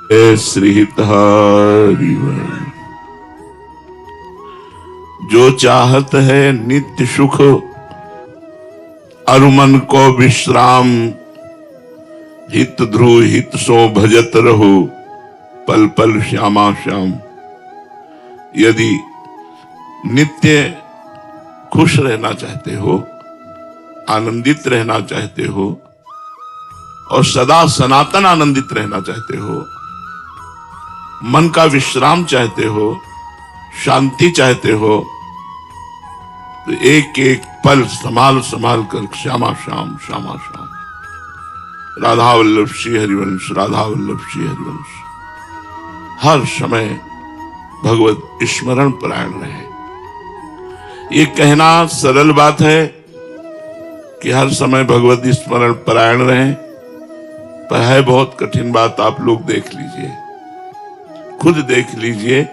श्री हरिवल। जो चाहत है नित्य सुख, अरु मन को विश्राम, हित ध्रुव हित सो भजत रहो, पल पल श्यामा श्याम। यदि नित्य खुश रहना चाहते हो, आनंदित रहना चाहते हो और सदा सनातन आनंदित रहना चाहते हो, मन का विश्राम चाहते हो, शांति चाहते हो, तो एक एक पल संभाल संभाल कर श्यामा श्याम श्यामा श्याम, राधा वल्लभ श्री हरिवंश, राधा वल्लभ श्री हरिवंश। हर समय भगवत स्मरण परायण रहे। ये कहना सरल बात है कि हर समय भगवत स्मरण परायण रहे, पर है बहुत कठिन बात। आप लोग देख लीजिए, खुद देख लीजिए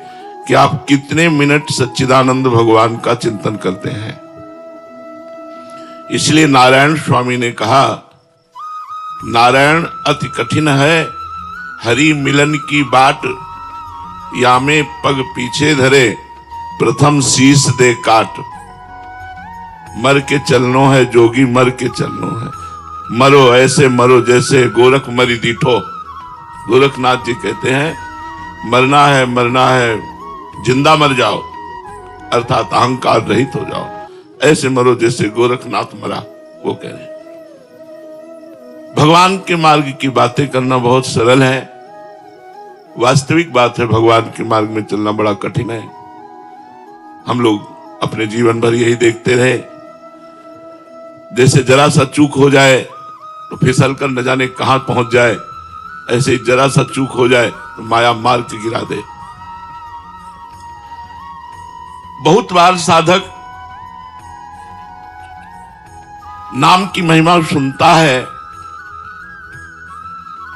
कि आप कितने मिनट सच्चिदानंद भगवान का चिंतन करते हैं। इसलिए नारायण स्वामी ने कहा, नारायण अति कठिन है, हरि मिलन की बाट, या में पग पीछे धरे, प्रथम शीश दे काट। मर के चलनो है जोगी, मर के चलनो है, मरो ऐसे मरो जैसे गोरख मरी दीठो। गोरखनाथ जी कहते हैं मरना है, जिंदा मर जाओ, अर्थात अहंकार रहित हो जाओ, ऐसे मरो जैसे गोरखनाथ मरा। वो कह रहे हैं भगवान के मार्ग की बातें करना बहुत सरल है, वास्तविक बात है भगवान के मार्ग में चलना बड़ा कठिन है। हम लोग अपने जीवन भर यही देखते रहे, जैसे जरा सा चूक हो जाए तो फिसल कर न जाने कहां पहुंच जाए, ऐसे ही जरा सा चूक हो जाए तो माया मार के गिरा दे। बहुत बार साधक नाम की महिमा सुनता है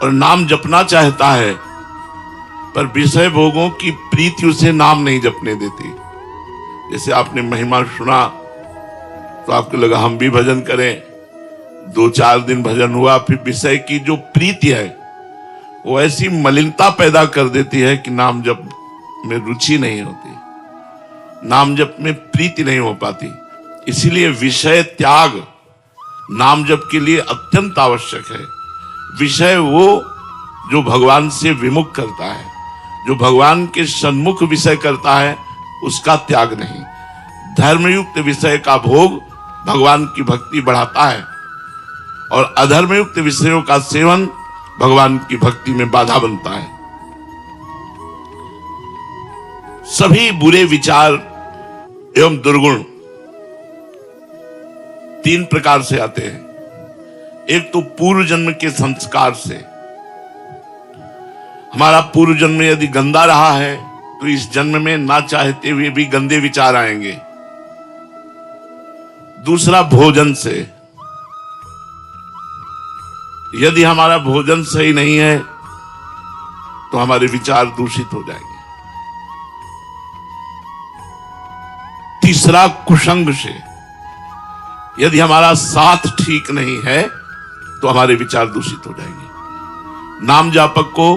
और नाम जपना चाहता है, पर विषय भोगों की प्रीति उसे नाम नहीं जपने देती। जैसे आपने महिमा सुना तो आपको लगा हम भी भजन करें, 2-4 दिन भजन हुआ, फिर विषय की जो प्रीति है वो ऐसी मलिनता पैदा कर देती है कि नाम जप में रुचि नहीं होती, नाम जप में प्रीति नहीं हो पाती। इसीलिए विषय त्याग नाम जप के लिए अत्यंत आवश्यक है। विषय वो जो भगवान से विमुख करता है, जो भगवान के सन्मुख विषय करता है, उसका त्याग नहीं। धर्मयुक्त विषय का भोग भगवान की भक्ति बढ़ाता है और अधर्मयुक्त विषयों का सेवन भगवान की भक्ति में बाधा बनता है। सभी बुरे विचार एवं दुर्गुण 3 प्रकार से आते हैं। एक तो पूर्व जन्म के संस्कार से, हमारा पूर्व जन्म यदि गंदा रहा है तो इस जन्म में ना चाहते हुए भी गंदे विचार आएंगे। दूसरा भोजन से, यदि हमारा भोजन सही नहीं है तो हमारे विचार दूषित हो जाएंगे। तीसरा कुसंग से, यदि हमारा साथ ठीक नहीं है तो हमारे विचार दूषित हो जाएंगे। नाम जापक को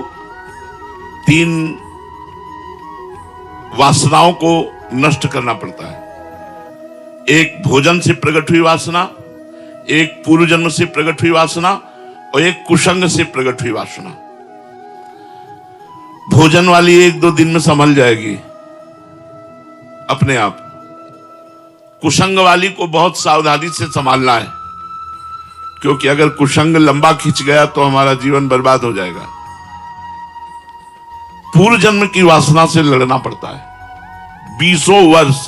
3 वासनाओं को नष्ट करना पड़ता है। एक भोजन से प्रकट हुई वासना, एक पूर्व जन्म से प्रकट हुई वासना और एक कुसंग से प्रकट हुई वासना। भोजन वाली 1-2 दिन में संभल जाएगी अपने आप। कुसंग वाली को बहुत सावधानी से संभालना है, क्योंकि अगर कुसंग लंबा खिंच गया तो हमारा जीवन बर्बाद हो जाएगा। पूर्व जन्म की वासना से लड़ना पड़ता है 20 वर्ष।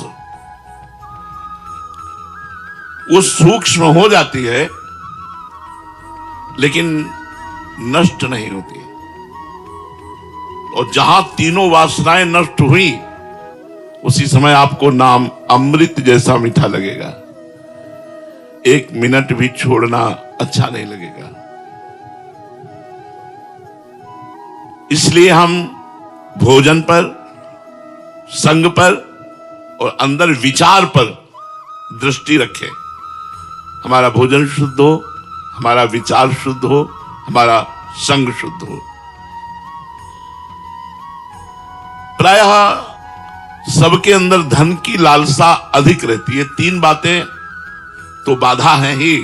वो सूक्ष्म हो जाती है लेकिन नष्ट नहीं होती। और जहां तीनों वासनाएं नष्ट हुई, उसी समय आपको नाम अमृत जैसा मीठा लगेगा। 1 मिनट भी छोड़ना अच्छा नहीं लगेगा। इसलिए हम भोजन पर, संग पर और अंदर विचार पर दृष्टि रखें। हमारा भोजन शुद्ध हो, हमारा विचार शुद्ध हो, हमारा संग शुद्ध हो। प्रायः सबके अंदर धन की लालसा अधिक रहती है। 3 बातें तो बाधा है ही,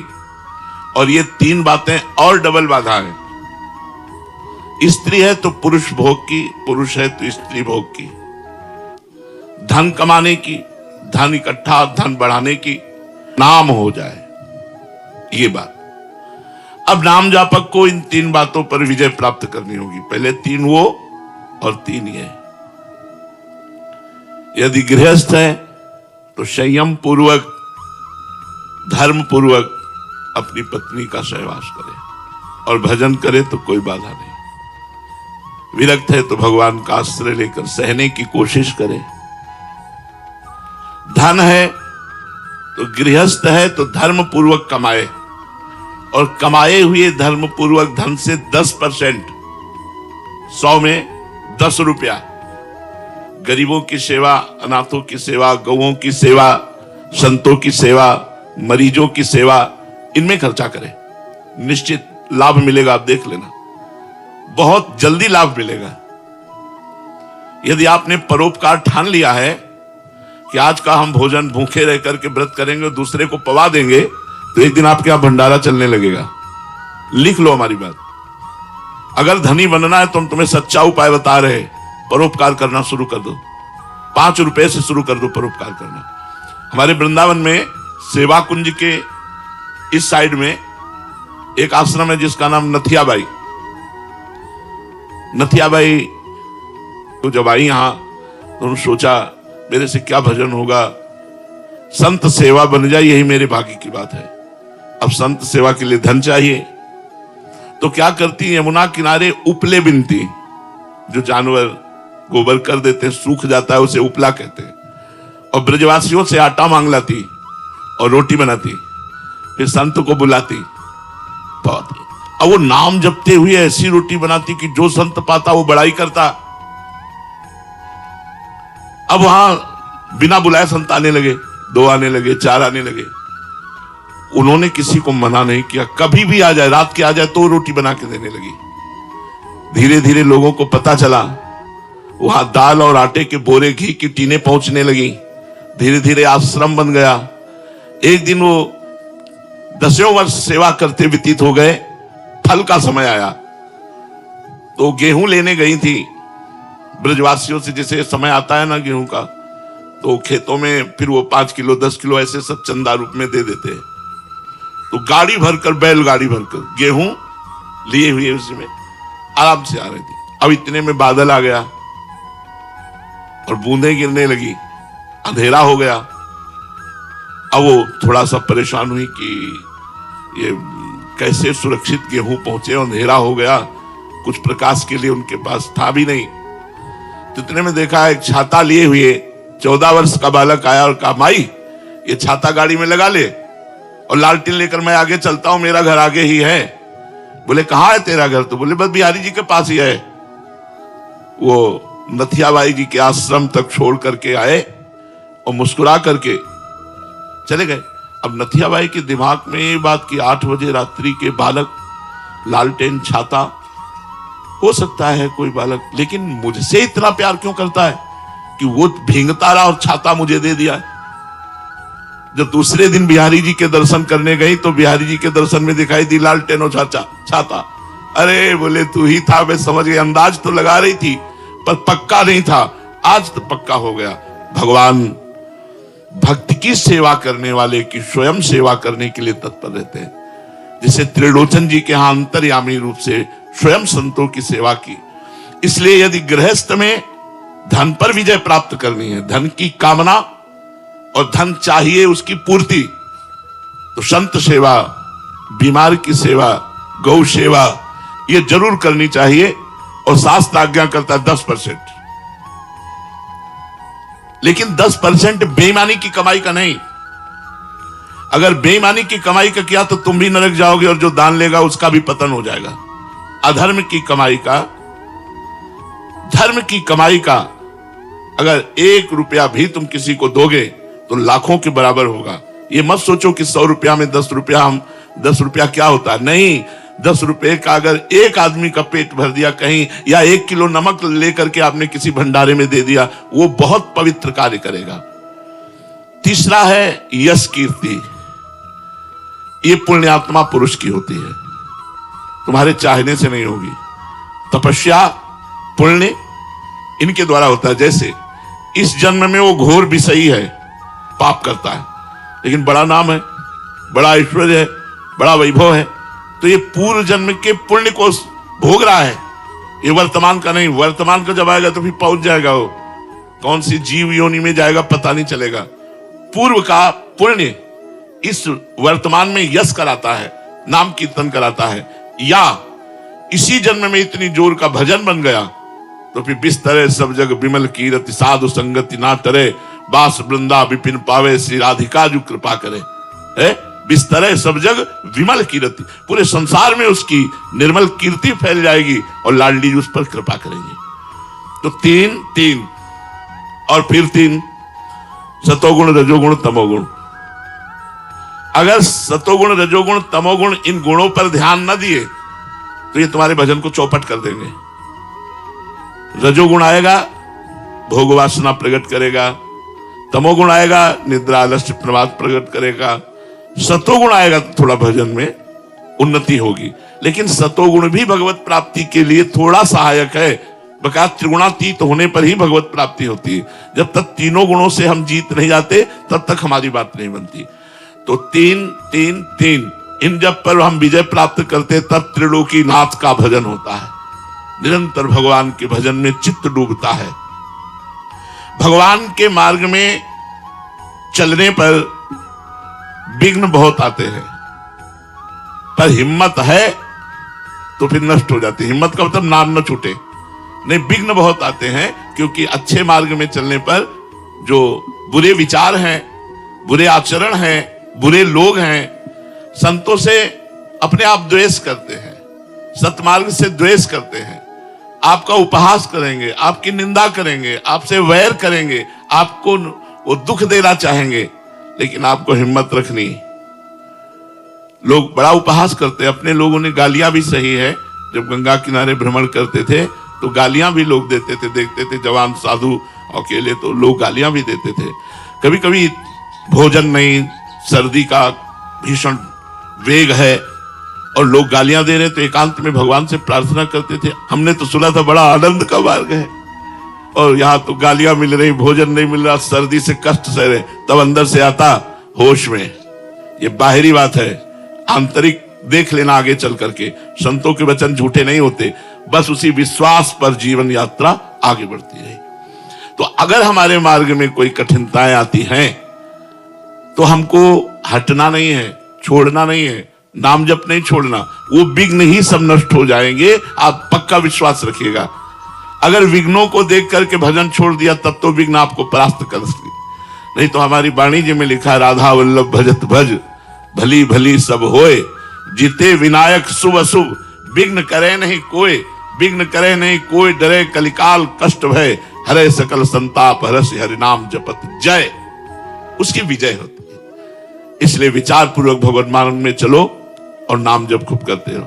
और ये 3 बातें और डबल बाधा है। स्त्री है तो पुरुष भोग की, पुरुष है तो स्त्री भोग की, धन कमाने की, धन इकट्ठा, धन बढ़ाने की, नाम हो जाए, ये बात। अब नाम जापक को इन 3 बातों पर विजय प्राप्त करनी होगी। पहले 3 वो और 3 ये। यदि गृहस्थ है तो संयम पूर्वक, धर्म पूर्वक अपनी पत्नी का सहवास करे और भजन करे तो कोई बाधा नहीं। विरक्त है तो भगवान का आश्रय लेकर सहने की कोशिश करे। धन है तो गृहस्थ है तो धर्म पूर्वक कमाए, और कमाए हुए धर्म पूर्वक धन से 10%, 100 में 10 रुपया गरीबों की सेवा, अनाथों की सेवा, गौओं की सेवा, संतों की सेवा, मरीजों की सेवा, इनमें खर्चा करें। निश्चित लाभ मिलेगा, आप देख लेना, बहुत जल्दी लाभ मिलेगा। यदि आपने परोपकार ठान लिया है कि आज का हम भोजन भूखे रह करके व्रत करेंगे और दूसरे को पवा देंगे, तो एक दिन आपके यहां भंडारा चलने लगेगा। लिख लो हमारी बात। अगर धनी बनना है तो हम तुम्हें सच्चा उपाय बता रहे, परोपकार करना शुरू कर दो। 5 रुपए से शुरू कर दो परोपकार करना। हमारे वृंदावन में सेवा कुंज के इस साइड में एक आश्रम है जिसका नाम नथियाबाई। नथियाबाई तो जब आई यहां तो उन्होंने सोचा मेरे से क्या भजन होगा, संत सेवा बन जाए, यही मेरे भाग्य की बात है। अब संत सेवा के लिए धन चाहिए, तो क्या करती, यमुना किनारे उपले बिनती, जो जानवर गोबर कर देते हैं, सूख जाता है, उसे उपला कहते हैं, और ब्रजवासियों से आटा मांग लाती और रोटी बनाती, फिर संत को बुलाती। अब वो नाम जपते हुए ऐसी रोटी बनाती कि जो संत पाता वो बड़ाई करता। अब वहां बिना बुलाए संत आने लगे, 2 आने लगे, 4 आने लगे। उन्होंने किसी को मना नहीं किया, कभी भी आ जाए, रात के आ जाए तो रोटी बना के देने लगी। धीरे धीरे लोगों को पता चला, वहां दाल और आटे के बोरे, घी की टीनें पहुंचने लगी। धीरे धीरे आश्रम बन गया। एक दिन वो 10 वर्ष सेवा करते व्यतीत हो गए। फल का समय आया तो गेहूं लेने गई थी ब्रजवासियों से, जैसे समय आता है ना गेहूं का, तो खेतों में फिर वो 5 किलो 10 किलो ऐसे सब चंदा रूप में दे देते हैं। तो गाड़ी भरकर, बैलगाड़ी भरकर गेहूं लिए हुए उसमें आराम से आ रही थी। अब इतने में बादल आ गया और बूंदें गिरने लगी, अंधेरा हो गया। अब वो थोड़ा सा परेशान हुई कि ये कैसे सुरक्षित गेहूं पहुंचे, अंधेरा हो गया, कुछ प्रकाश के लिए उनके पास था भी नहीं। तो इतने में देखा एक छाता लिए हुए 14 वर्ष का बालक आया और कहा, माई ये छाता गाड़ी में लगा ले और लालटेन लेकर मैं आगे चलता हूं, मेरा घर आगे ही है। बोले कहाँ है तेरा घर? तो बोले बस बिहारी जी के पास ही है। वो नथियाबाई जी के आश्रम तक छोड़ करके आए और मुस्कुरा करके चले गए। अब नथियाबाई के दिमाग में ये बात कि 8 बजे रात्रि के बालक, लालटेन, छाता, हो सकता है कोई बालक, लेकिन मुझसे इतना प्यार क्यों करता है कि वो भींगता रहा और छाता मुझे दे दिया। जब दूसरे दिन बिहारी जी के दर्शन करने गई तो बिहारी जी के दर्शन में दिखाई दी लालटेन और छाता। अरे बोले तू ही था, मैं समझ गई। अंदाज तो लगा रही थी पर पक्का नहीं था, आज तो पक्का हो गया। भगवान भक्त की सेवा करने वाले की स्वयं सेवा करने के लिए तत्पर रहते हैं। जिसे त्रिलोचन जी के यहां अंतर्यामी रूप से स्वयं संतों की सेवा की। इसलिए यदि गृहस्थ में धन पर विजय प्राप्त करनी है, धन की कामना और धन चाहिए उसकी पूर्ति, तो संत सेवा, बीमार की सेवा, गौ सेवा, ये जरूर करनी चाहिए। और शास्त्र आज्ञा करता है 10%, लेकिन 10% बेईमानी की कमाई का नहीं। अगर बेईमानी की कमाई का किया तो तुम भी नरक जाओगे और जो दान लेगा उसका भी पतन हो जाएगा। अधर्म की कमाई का, धर्म की कमाई का अगर 1 रुपया भी तुम किसी को दोगे तो लाखों के बराबर होगा। ये मत सोचो कि 100 रुपया में 10 रुपया, हम 10 रुपया क्या होता है, नहीं, 10 रुपए का अगर एक आदमी का पेट भर दिया कहीं, या 1 किलो नमक लेकर के आपने किसी भंडारे में दे दिया, वो बहुत पवित्र कार्य करेगा। तीसरा है यश कीर्ति। ये पुण्यात्मा पुरुष की होती है, तुम्हारे चाहने से नहीं होगी। तपस्या, पुण्य इनके द्वारा होता है। जैसे इस जन्म में वो घोर विषयी है, पाप करता है, लेकिन बड़ा नाम है, बड़ा ऐश्वर्य है, बड़ा वैभव है, तो ये पूर्व जन्म के पुण्य को भोग रहा है, ये वर्तमान का नहीं। वर्तमान का जब आएगा तो फिर पहुंच जाएगा, वो कौन सी जीव योनि में जाएगा पता नहीं चलेगा। पूर्व का पुण्य इस वर्तमान में यश कराता है, नाम कीर्तन कराता है। या इसी जन्म में इतनी जोर का भजन बन गया तो फिर बिस्तरे सब जग विमल कीरति, साधु संगति ना टरे, बास वृंदा विपिन पावे, श्री राधिका जो कृपा करे। है बिस्तरे सब जग विमल कीरति, पूरे संसार में उसकी निर्मल कीर्ति फैल जाएगी और लाडली उस पर कृपा करेंगे। तो तीन और फिर 3 सतोगुण, रजोगुण, तमोगुण। अगर सतोगुण, रजोगुण, तमोगुण इन गुणों पर ध्यान न दिए तो ये तुम्हारे भजन को चौपट कर देंगे। रजोगुण आएगा, भोग वासना प्रकट करेगा। तमोगुण आएगा, निद्रा आलस्य प्रमाद प्रकट करेगा। सतोगुण आएगा तो थोड़ा भजन में उन्नति होगी। लेकिन सतोगुण भी भगवत प्राप्ति के लिए थोड़ा सहायक है। बका त्रिगुणातीत होने पर ही भगवत प्राप्ति होती है। जब तक तीनों गुणों से हम जीत नहीं जाते तब तक हमारी बात नहीं बनती। तो 3 इन जब पर हम विजय प्राप्त करते तब त्रिलोकी नाथ का भजन होता है। निरंतर भगवान के भजन में चित्त डूबता है। भगवान के मार्ग में चलने पर विघ्न बहुत आते हैं, पर हिम्मत है तो फिर नष्ट हो जाती है। हिम्मत का मतलब नाम न छूटे नहीं, विघ्न बहुत आते हैं, क्योंकि अच्छे मार्ग में चलने पर जो बुरे विचार हैं, बुरे आचरण हैं, बुरे लोग हैं, संतों से अपने आप द्वेष करते हैं, सतमार्ग से द्वेष करते हैं, आपका उपहास करेंगे, आपकी निंदा करेंगे, आपसे वैर करेंगे, आपको वो दुख देना चाहेंगे, लेकिन आपको हिम्मत रखनी। लोग बड़ा उपहास करते हैं। अपने लोगों ने गालियां भी सही है, जब गंगा किनारे भ्रमण करते थे तो गालियां भी लोग देते थे। देखते थे जवान साधु अकेले तो लोग गालियां भी देते थे। कभी कभी भोजन नहीं, सर्दी का भीषण वेग है और लोग गालियां दे रहे, तो एकांत में भगवान से प्रार्थना करते थे। हमने तो सुना था बड़ा आनंद का मार्ग है, और यहाँ तो गालियां मिल रही, भोजन नहीं मिल रहा, सर्दी से कष्ट सह रहे। तब अंदर से आता होश में। ये बाहरी बात है, आंतरिक देख लेना आगे चल करके। संतों के वचन झूठे नहीं होते, बस उसी विश्वास पर जीवन यात्रा आगे बढ़ती है। तो अगर हमारे मार्ग में कोई कठिनताएं आती हैं तो हमको हटना नहीं है, छोड़ना नहीं है, नाम जप नहीं छोड़ना। वो विघ्न ही सब नष्ट हो जाएंगे, आप पक्का विश्वास रखिएगा। अगर विघ्नों को देख करके भजन छोड़ दिया तब तो विघ्न आपको परास्त कर सके, नहीं तो हमारी वाणी जी में लिखा है, राधा वल्लभ भजत भज, भली भली सब होए, जीते विनायक शुभ अशुभ, विघ्न करे नहीं कोई, विघ्न करे नहीं कोई, डरे कलिकाल कष्ट भय, हरे सकल संताप हरस हरि नाम जपत जय। उसकी विजय होती है। इसलिए विचार पूर्वक भगवत मार्ग में चलो और नाम जप खूब करते रहो।